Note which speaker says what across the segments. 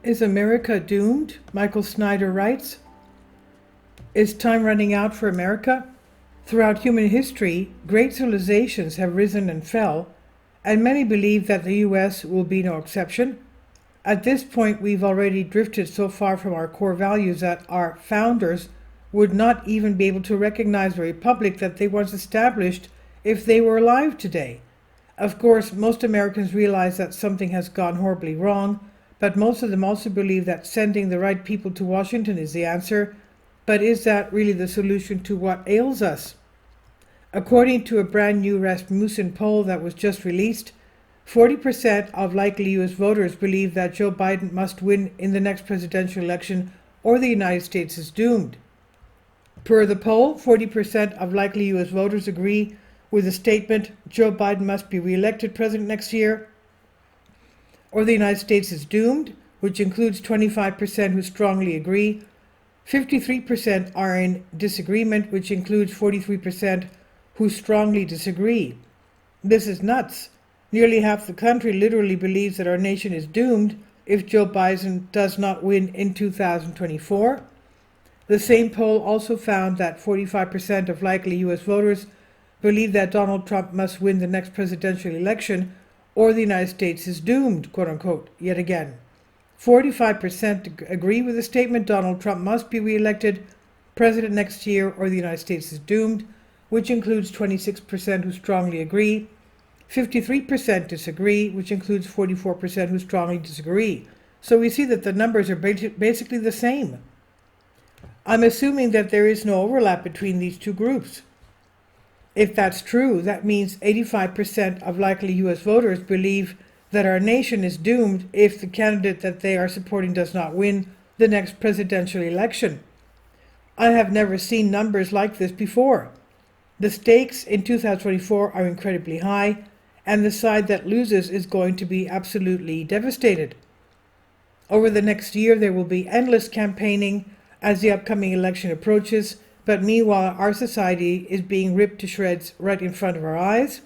Speaker 1: Is America doomed? Michael Snyder writes. Is time running out for America? Throughout human history, great civilizations have risen and fell, and many believe that the US will be no exception. At this point, we've already drifted so far from our core values that our founders would not even be able to recognize the republic that they once established if they were alive today. Of course, most Americans realize that something has gone horribly wrong, but most of them also believe that sending the right people to Washington is the answer. But is that really the solution to what ails us? According to a brand new Rasmussen poll that was just released, 40% of likely U.S. voters believe that Joe Biden must win in the next presidential election or the United States is doomed. Per the poll, 40% of likely U.S. voters agree with the statement, Joe Biden must be re-elected president next year, or the United States is doomed, which includes 25% who strongly agree. 53% are in disagreement, which includes 43% who strongly disagree. This is nuts. Nearly half the country literally believes that our nation is doomed if Joe Biden does not win in 2024. The same poll also found that 45% of likely U.S. voters believe that Donald Trump must win the next presidential election or the United States is doomed, quote unquote, yet again. 45% agree with the statement Donald Trump must be re-elected president next year or the United States is doomed, which includes 26% who strongly agree. 53% disagree, which includes 44% who strongly disagree. So we see that the numbers are basically the same. I'm assuming that there is no overlap between these two groups. If that's true, that means 85% of likely U.S. voters believe that our nation is doomed if the candidate that they are supporting does not win the next presidential election. I have never seen numbers like this before. The stakes in 2024 are incredibly high, and the side that loses is going to be absolutely devastated. Over the next year, there will be endless campaigning as the upcoming election approaches, but meanwhile, our society is being ripped to shreds right in front of our eyes.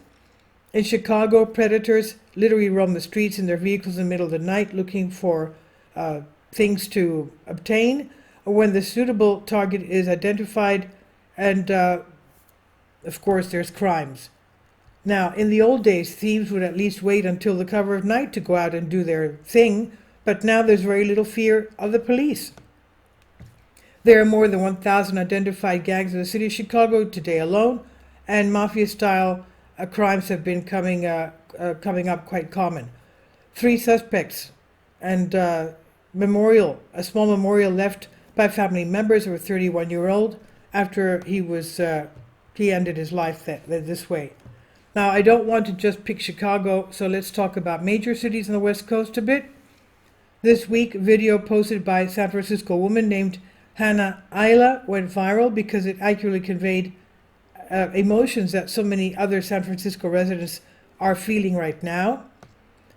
Speaker 1: In Chicago, predators literally roam the streets in their vehicles in the middle of the night looking for things to obtain. When the suitable target is identified, and of course, there's crimes. Now, in the old days, thieves would at least wait until the cover of night to go out and do their thing, but now there's very little fear of the police. There are more than 1,000 identified gangs in the city of Chicago today alone, and mafia-style crimes have been coming up quite common. 3 suspects, and a small memorial left by family members of a 31-year-old after he ended his life this way. Now, I don't want to just pick Chicago, so let's talk about major cities on the West Coast a bit. This week, video posted by a San Francisco woman named Hannah Ayla went viral because it accurately conveyed emotions that so many other San Francisco residents are feeling right now.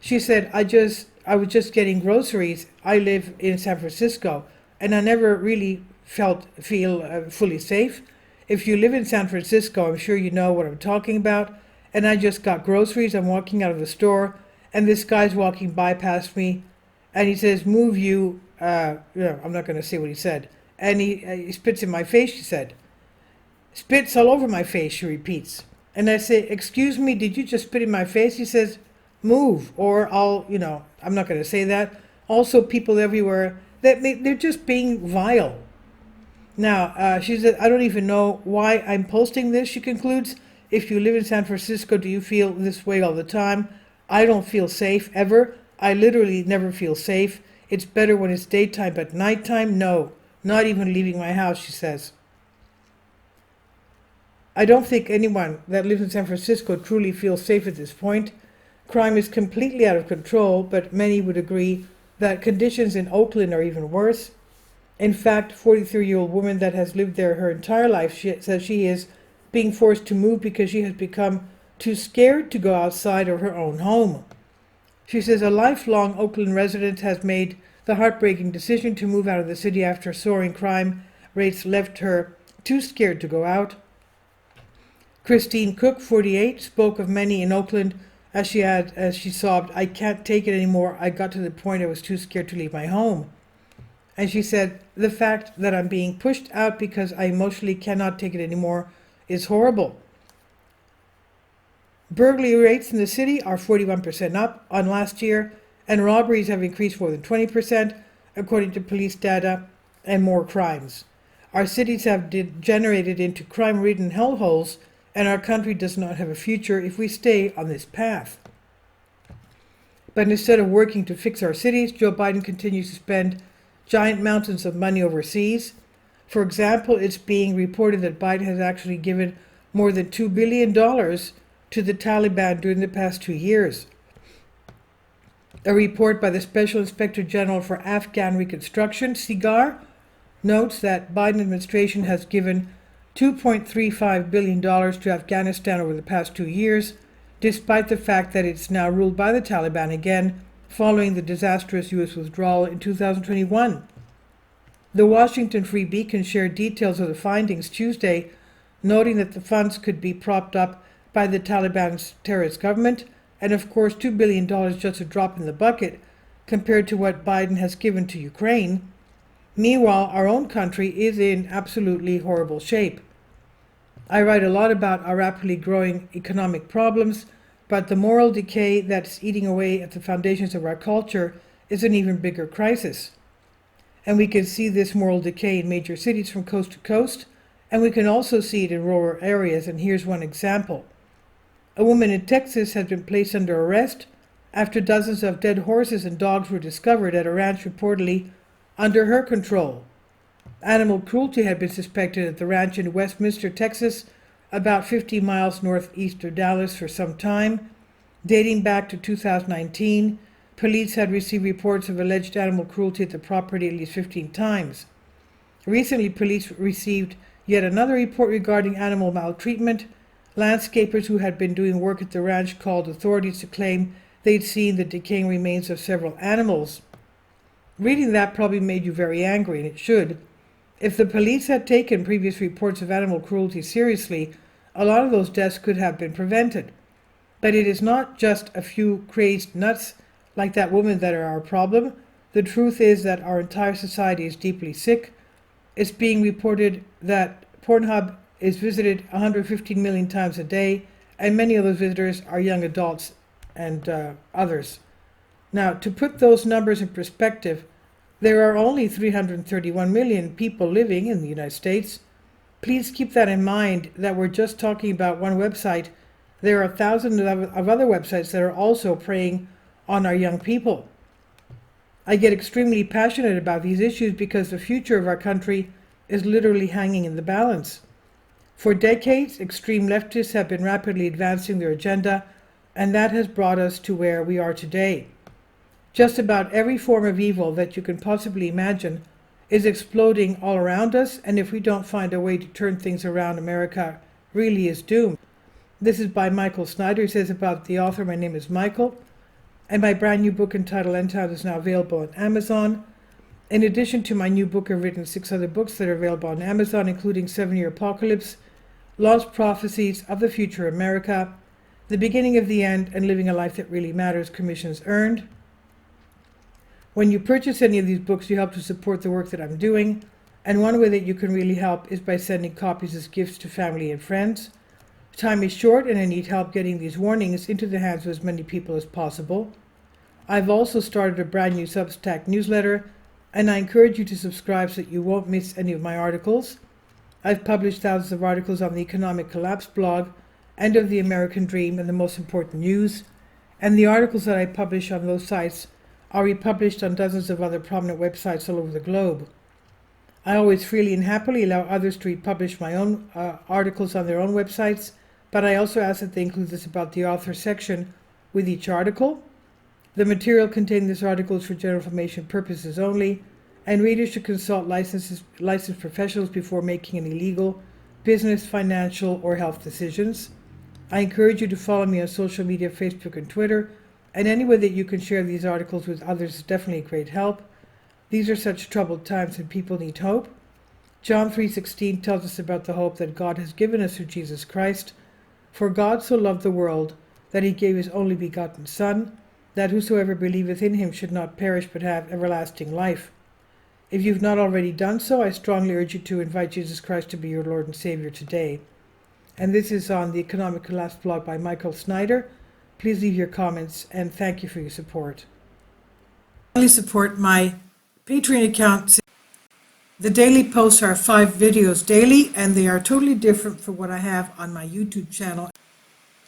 Speaker 1: She said, I was just getting groceries. I live in San Francisco, and I never really feel fully safe. If you live in San Francisco, I'm sure you know what I'm talking about. And I just got groceries. I'm walking out of the store, and this guy's walking by past me, and he says, move you. I'm not going to say what he said. And he spits in my face, she said. Spits all over my face, she repeats. And I say, excuse me, did you just spit in my face? He says, move, or I'm not going to say that. Also, people everywhere, they're just being vile. Now, she said, I don't even know why I'm posting this, she concludes. If you live in San Francisco, do you feel this way all the time? I don't feel safe, ever. I literally never feel safe. It's better when it's daytime, but nighttime, no. Not even leaving my house, she says. I don't think anyone that lives in San Francisco truly feels safe at this point. Crime is completely out of control, but many would agree that conditions in Oakland are even worse. In fact, 43-year-old woman that has lived there her entire life says she is being forced to move because she has become too scared to go outside of her own home. She says a lifelong Oakland resident has made the heartbreaking decision to move out of the city after soaring crime rates left her too scared to go out. Christine Cook, 48, spoke of many in Oakland As she sobbed, "I can't take it anymore. I got to the point I was too scared to leave my home." And she said, "The fact that I'm being pushed out because I emotionally cannot take it anymore is horrible." Burglary rates in the city are 41% up on last year, and robberies have increased more than 20%, according to police data, and more crimes. Our cities have degenerated into crime-ridden hellholes, and our country does not have a future if we stay on this path. But instead of working to fix our cities, Joe Biden continues to spend giant mountains of money overseas. For example, it's being reported that Biden has actually given more than $2 billion to the Taliban during the past 2 years. A report by the Special Inspector General for Afghan Reconstruction, SIGAR, notes that Biden administration has given $2.35 billion to Afghanistan over the past 2 years, despite the fact that it's now ruled by the Taliban again, following the disastrous U.S. withdrawal in 2021. The Washington Free Beacon shared details of the findings Tuesday, noting that the funds could be propped up by the Taliban's terrorist government, and of course $2 billion just a drop in the bucket compared to what Biden has given to Ukraine. Meanwhile, our own country is in absolutely horrible shape. I write a lot about our rapidly growing economic problems, but the moral decay that's eating away at the foundations of our culture is an even bigger crisis. And we can see this moral decay in major cities from coast to coast, and we can also see it in rural areas, and here's one example. A woman in Texas has been placed under arrest after dozens of dead horses and dogs were discovered at a ranch reportedly under her control. Animal cruelty had been suspected at the ranch in Westminster, Texas, about 50 miles northeast of Dallas for some time. Dating back to 2019, police had received reports of alleged animal cruelty at the property at least 15 times. Recently, police received yet another report regarding animal maltreatment. Landscapers who had been doing work at the ranch called authorities to claim they'd seen the decaying remains of several animals. Reading that probably made you very angry, and it should. If the police had taken previous reports of animal cruelty seriously, a lot of those deaths could have been prevented. But it is not just a few crazed nuts like that woman that are our problem. The truth is that our entire society is deeply sick. It's being reported that Pornhub is visited 115 million times a day, and many of those visitors are young adults and others. Now, to put those numbers in perspective, there are only 331 million people living in the United States. Please keep that in mind that we're just talking about one website. There are thousands of other websites that are also preying on our young people. I get extremely passionate about these issues because the future of our country is literally hanging in the balance. For decades, extreme leftists have been rapidly advancing their agenda, and that has brought us to where we are today. Just about every form of evil that you can possibly imagine is exploding all around us, and if we don't find a way to turn things around, America really is doomed. This is by Michael Snyder. He says about the author, "My name is Michael," and my brand new book entitled End Times is now available on Amazon. In addition to my new book, I've written 6 other books that are available on Amazon, including 7-Year Apocalypse, Lost Prophecies of the Future America, The Beginning of the End, and Living a Life That Really Matters, Commissions Earned. When you purchase any of these books, you help to support the work that I'm doing, and one way that you can really help is by sending copies as gifts to family and friends. Time is short, and I need help getting these warnings into the hands of as many people as possible. I've also started a brand new Substack newsletter, and I encourage you to subscribe so that you won't miss any of my articles. I've published thousands of articles on the Economic Collapse blog, End of the American Dream, and the most important news, and the articles that I publish on those sites are republished on dozens of other prominent websites all over the globe. I always freely and happily allow others to republish my own articles on their own websites, but I also ask that they include this about the author section with each article. The material contained in this article is for general information purposes only, and readers should consult licensed professionals before making any legal, business, financial, or health decisions. I encourage you to follow me on social media, Facebook and Twitter, and any way that you can share these articles with others is definitely a great help. These are such troubled times and people need hope. John 3:16 tells us about the hope that God has given us through Jesus Christ. For God so loved the world that he gave his only begotten Son, that whosoever believeth in him should not perish but have everlasting life. If you've not already done so, I strongly urge you to invite Jesus Christ to be your Lord and Savior today. And this is on the Economic Collapse blog by Michael Snyder. Please leave your comments, and thank you for your support. Finally, support my Patreon account. The daily posts are 5 videos daily, and they are totally different from what I have on my YouTube channel.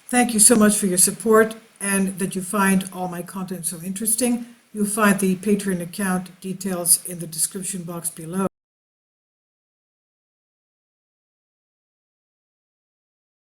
Speaker 1: Thank you so much for your support and that you find all my content so interesting. You'll find the Patreon account details in the description box below.